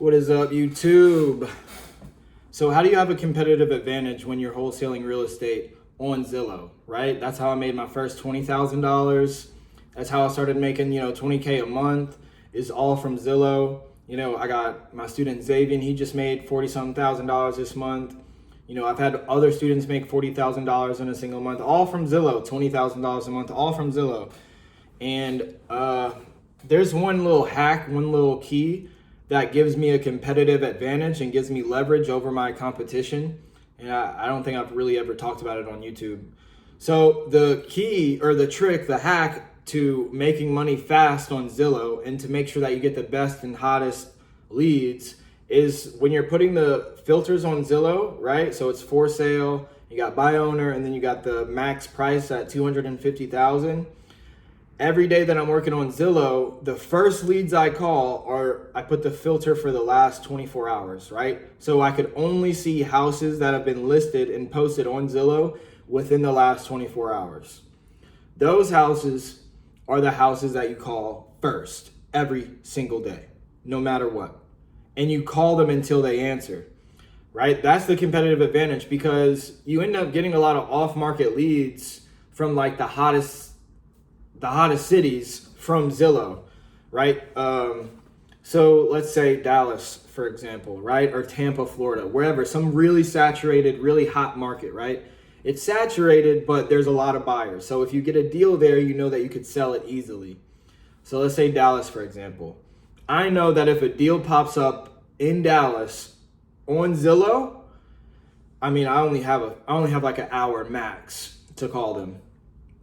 What is up, YouTube? So how do you have a competitive advantage when you're wholesaling real estate on Zillow, right? That's how I made my first $20,000. That's how I started making, $20K a month is all from Zillow. I got my student Xavier, he just made $40-something thousand this month. I've had other students make $40,000 in a single month, all from Zillow, $20,000 a month, all from Zillow. And there's one little hack, one little key that gives me a competitive advantage and gives me leverage over my competition. And I don't think I've really ever talked about it on YouTube. So the key or the trick, the hack to making money fast on Zillow and to make sure that you get the best and hottest leads is when you're putting the filters on Zillow, right? So it's for sale, you got buy owner, and then you got the max price at $250,000. Every day that I'm working on Zillow, the first leads I call I put the filter for the last 24 hours, right? So I could only see houses that have been listed and posted on Zillow within the last 24 hours. Those houses are the houses that you call first every single day, no matter what. And you call them until they answer, right? That's the competitive advantage because you end up getting a lot of off-market leads from like the hottest cities from Zillow, right? So let's say Dallas, for example, right? Or Tampa, Florida, wherever, some really saturated, really hot market, right? It's saturated, but there's a lot of buyers. So if you get a deal there, you know that you could sell it easily. So let's say Dallas, for example. I know that if a deal pops up in Dallas on Zillow, I only have like an hour max to call them.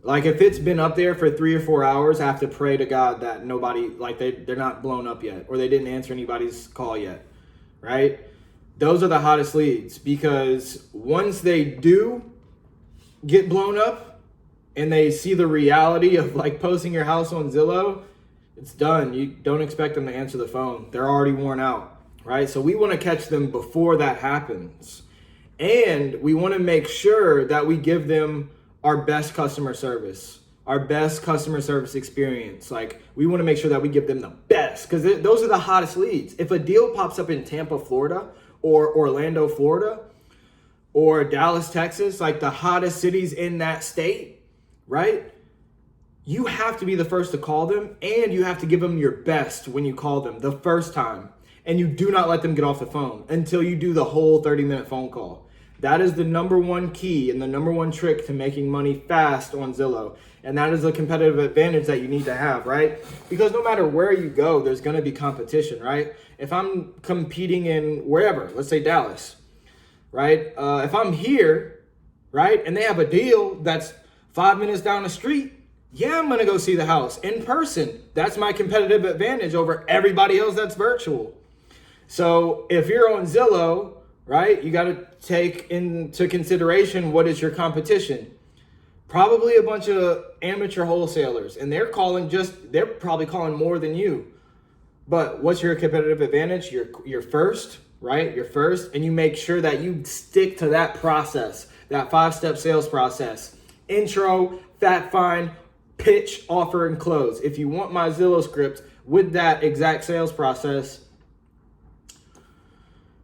Like if it's been up there for 3 or 4 hours, I have to pray to God that nobody, like they're not blown up yet or they didn't answer anybody's call yet, right? Those are the hottest leads because once they do get blown up and they see the reality of like posting your house on Zillow, it's done. You don't expect them to answer the phone. They're already worn out, right? So we want to catch them before that happens. And we want to make sure that we give them our best customer service, our best customer service experience. Like we want to make sure that we give them the best because those are the hottest leads. If a deal pops up in Tampa, Florida, or Orlando, Florida, or Dallas, Texas, like the hottest cities in that state, right? You have to be the first to call them and you have to give them your best when you call them the first time. And you do not let them get off the phone until you do the whole 30-minute phone call. That is the number one key and the number one trick to making money fast on Zillow. And that is a competitive advantage that you need to have, right? Because no matter where you go, there's going to be competition, right? If I'm competing in wherever, let's say Dallas, right? If I'm here, right, and they have a deal that's 5 minutes down the street, yeah, I'm going to go see the house in person. That's my competitive advantage over everybody else that's virtual. So if you're on Zillow, right, you got to take into consideration what is your competition. Probably a bunch of amateur wholesalers, and they're probably calling more than you. But what's your competitive advantage? You're first, right? You're first, and you make sure that you stick to that process, that 5-step sales process. Intro, fact find, pitch, offer, and close. If you want my Zillow script with that exact sales process,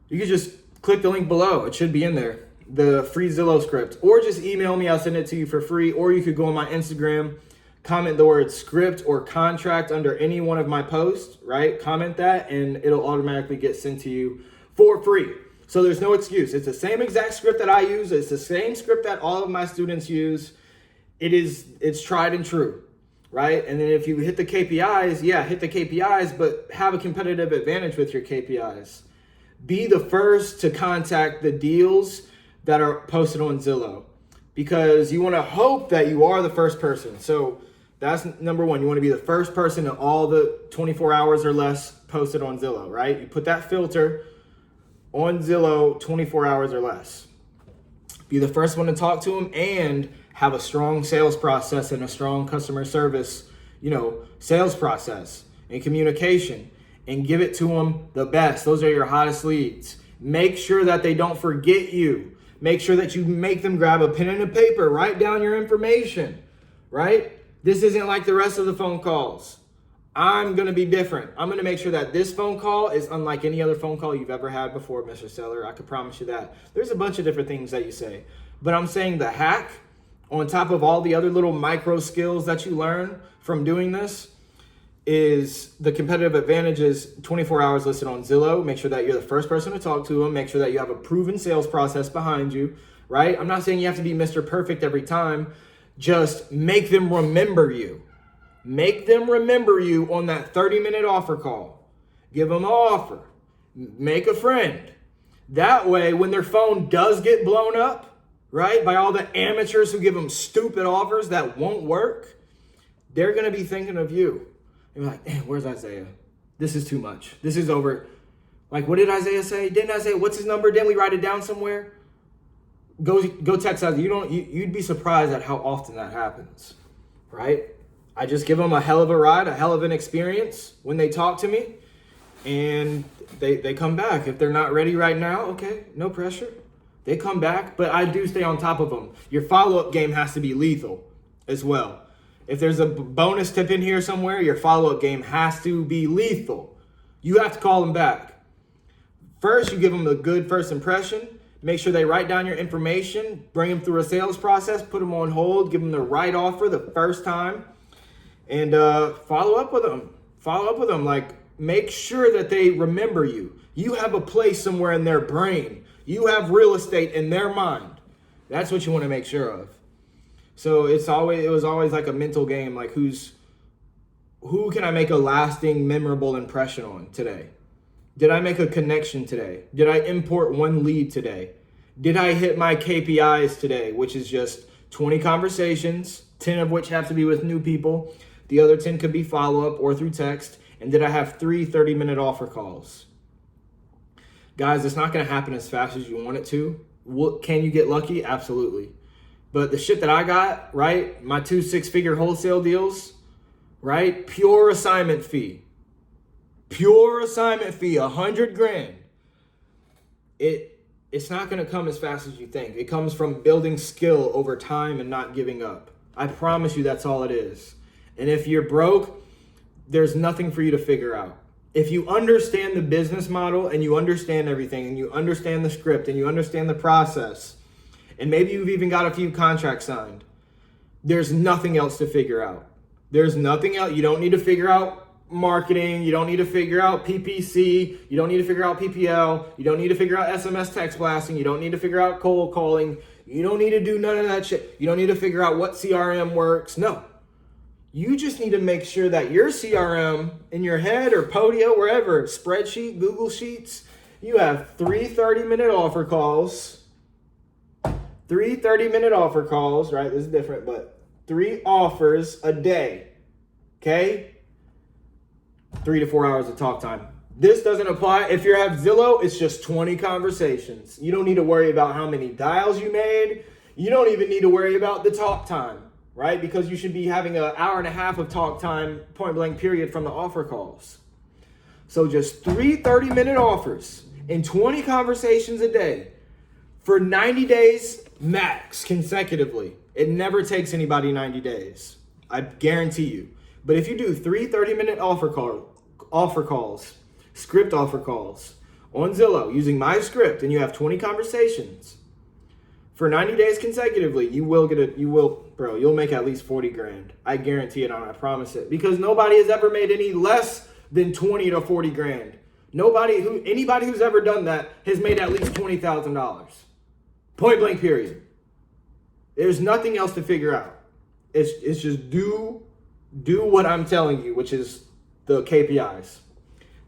you can just click the link below. It should be in there, the free Zillow script, or just email me. I'll send it to you for free. Or you could go on my Instagram, comment the word script or contract under any one of my posts, right? Comment that and it'll automatically get sent to you for free. So there's no excuse. It's the same exact script that I use. It's the same script that all of my students use. It's tried and true, right? And then if you hit the KPIs, hit the KPIs, but have a competitive advantage with your KPIs. Be the first to contact the deals that are posted on Zillow because you want to hope that you are the first person. So that's number one. You want to be the first person in all the 24 hours or less posted on Zillow, right? You put that filter on Zillow 24 hours or less. Be the first one to talk to them and have a strong sales process and a strong customer service, sales process and communication. And give it to them the best. Those are your hottest leads. Make sure that they don't forget you. Make sure that you make them grab a pen and a paper, write down your information, right? This isn't like the rest of the phone calls. I'm going to be different. I'm going to make sure that this phone call is unlike any other phone call you've ever had before, Mr. Seller. I could promise you that. There's a bunch of different things that you say, but I'm saying the hack on top of all the other little micro skills that you learn from doing this is the competitive advantage is 24 hours listed on Zillow. Make sure that you're the first person to talk to them. Make sure that you have a proven sales process behind you, right? I'm not saying you have to be Mr. Perfect every time. Just make them remember you. Make them remember you on that 30-minute offer call. Give them an offer. Make a friend. That way, when their phone does get blown up, right, by all the amateurs who give them stupid offers that won't work, they're going to be thinking of you. They're like, man, where's Isaiah? This is too much. This is over. Like, what did Isaiah say? Didn't Isaiah, what's his number? Didn't we write it down somewhere? Go text Isaiah. You'd be surprised at how often that happens, right? I just give them a hell of a ride, a hell of an experience when they talk to me, and they come back. If they're not ready right now, okay, no pressure. They come back, but I do stay on top of them. Your follow-up game has to be lethal as well. If there's a bonus tip in here somewhere, your follow-up game has to be lethal. You have to call them back. First, you give them a good first impression. Make sure they write down your information, bring them through a sales process, put them on hold, give them the right offer the first time. And follow up with them. Follow up with them. Like, make sure that they remember you. You have a place somewhere in their brain. You have real estate in their mind. That's what you want to make sure of. So it was always like a mental game. Like, who can I make a lasting, memorable impression on today? Did I make a connection today? Did I import one lead today? Did I hit my KPIs today, which is just 20 conversations, 10 of which have to be with new people. The other 10 could be follow-up or through text. And did I have 3 30-minute offer calls? Guys, it's not going to happen as fast as you want it to. Can you get lucky? Absolutely. But the shit that I got, right? My 2 6-figure wholesale deals, right? Pure assignment fee. Pure assignment fee, $100,000. It's not going to come as fast as you think. It comes from building skill over time and not giving up. I promise you that's all it is. And if you're broke, there's nothing for you to figure out. If you understand the business model and you understand everything and you understand the script and you understand the process, and maybe you've even got a few contracts signed, there's nothing else to figure out. There's nothing else. You don't need to figure out marketing. You don't need to figure out PPC. You don't need to figure out PPL. You don't need to figure out SMS text blasting. You don't need to figure out cold calling. You don't need to do none of that shit. You don't need to figure out what CRM works. No. You just need to make sure that your CRM in your head or Podio, wherever, spreadsheet, Google Sheets, you have 3 30-minute offer calls. 3 30-minute offer calls, right? This is different, but 3 offers a day. Okay? 3 to 4 hours of talk time. This doesn't apply. If you have Zillow, it's just 20 conversations. You don't need to worry about how many dials you made. You don't even need to worry about the talk time, right? Because you should be having an hour and a half of talk time, point blank period, from the offer calls. So just 3 30-minute offers and 20 conversations a day for 90 days max consecutively. It never takes anybody 90 days. I guarantee you. But if you do 3 30-minute offer calls, script offer calls on Zillow using my script, and you have 20 conversations for 90 days consecutively, you'll make at least 40 grand. I guarantee it, I promise it. Because nobody has ever made any less than 20 to 40 grand. Anybody who's ever done that has made at least $20,000. Point blank period. There's nothing else to figure out. It's just do what I'm telling you, which is the KPIs.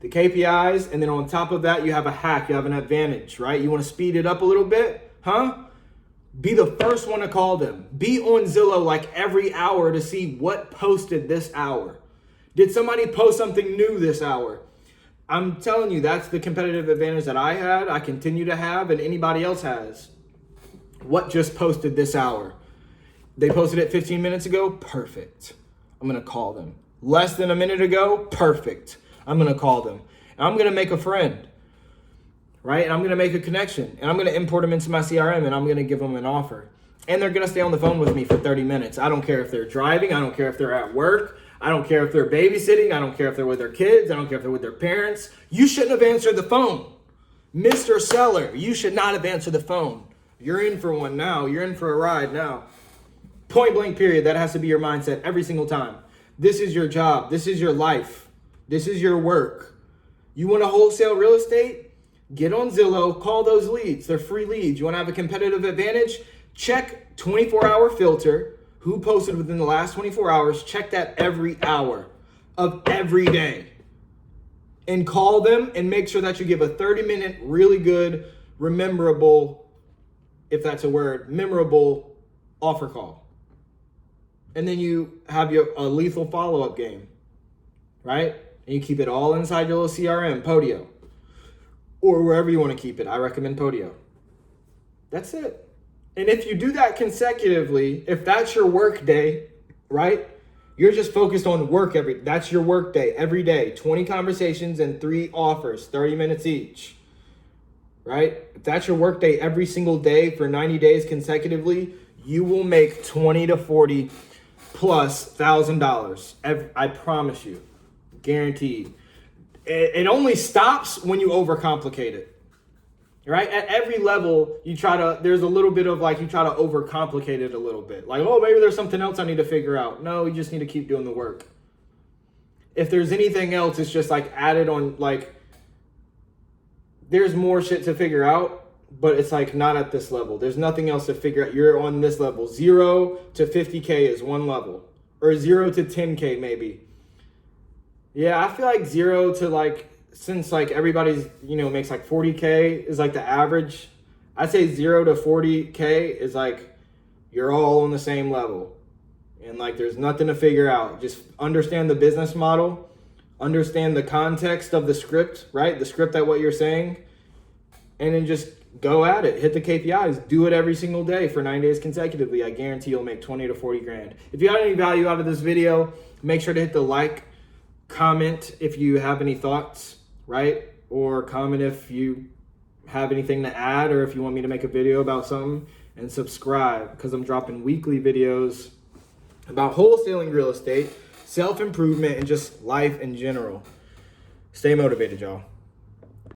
The KPIs, and then on top of that, you have a hack, you have an advantage, right? You want to speed it up a little bit, huh? Be the first one to call them. Be on Zillow like every hour to see what posted this hour. Did somebody post something new this hour? I'm telling you, that's the competitive advantage that I had, I continue to have, and anybody else has. What just posted this hour? They posted it 15 minutes ago? Perfect. I'm going to call them. Less than a minute ago? Perfect. I'm going to call them. And I'm going to make a friend, right? And I'm going to make a connection. And I'm going to import them into my CRM, and I'm going to give them an offer. And they're going to stay on the phone with me for 30 minutes. I don't care if they're driving. I don't care if they're at work. I don't care if they're babysitting. I don't care if they're with their kids. I don't care if they're with their parents. You shouldn't have answered the phone. Mr. Seller, you should not have answered the phone. You're in for one now. You're in for a ride now. Point blank period. That has to be your mindset every single time. This is your job. This is your life. This is your work. You want to wholesale real estate? Get on Zillow. Call those leads. They're free leads. You want to have a competitive advantage? Check 24-hour filter. Who posted within the last 24 hours? Check that every hour of every day. And call them and make sure that you give a 30-minute, really good, memorable, if that's a word, memorable offer call. And then you have a lethal follow-up game, right? And you keep it all inside your little CRM, Podio, or wherever you want to keep it. I recommend Podio. That's it. And if you do that consecutively, if that's your work day, right? You're just focused on work that's your work day every day. 20 conversations and 3 offers, 30 minutes each, right? If that's your work day every single day for 90 days consecutively, you will make 20 to 40 plus $1,000. I promise you, guaranteed. It only stops when you overcomplicate it. Right? At every level, there's a little bit of you try to overcomplicate it a little bit. Like, oh, maybe there's something else I need to figure out. No, you just need to keep doing the work. If there's anything else, it's just added on, there's more shit to figure out, but it's not at this level. There's nothing else to figure out. You're on this level. 0 to 50K is one level, or 0 to 10K maybe. Yeah, I feel like 0 to since everybody's, makes 40K is the average. I'd say 0 to 40K is you're all on the same level. And there's nothing to figure out. Just understand the business model, understand the context of the script, right? The script at what you're saying, and then just go at it. Hit the KPIs. Do it every single day for 9 days consecutively. I guarantee you'll make 20 to 40 grand. If you got any value out of this video, make sure to hit the comment if you have any thoughts, right? Or comment if you have anything to add, or if you want me to make a video about something, and subscribe, because I'm dropping weekly videos about wholesaling real estate, self-improvement, and just life in general. Stay motivated, y'all.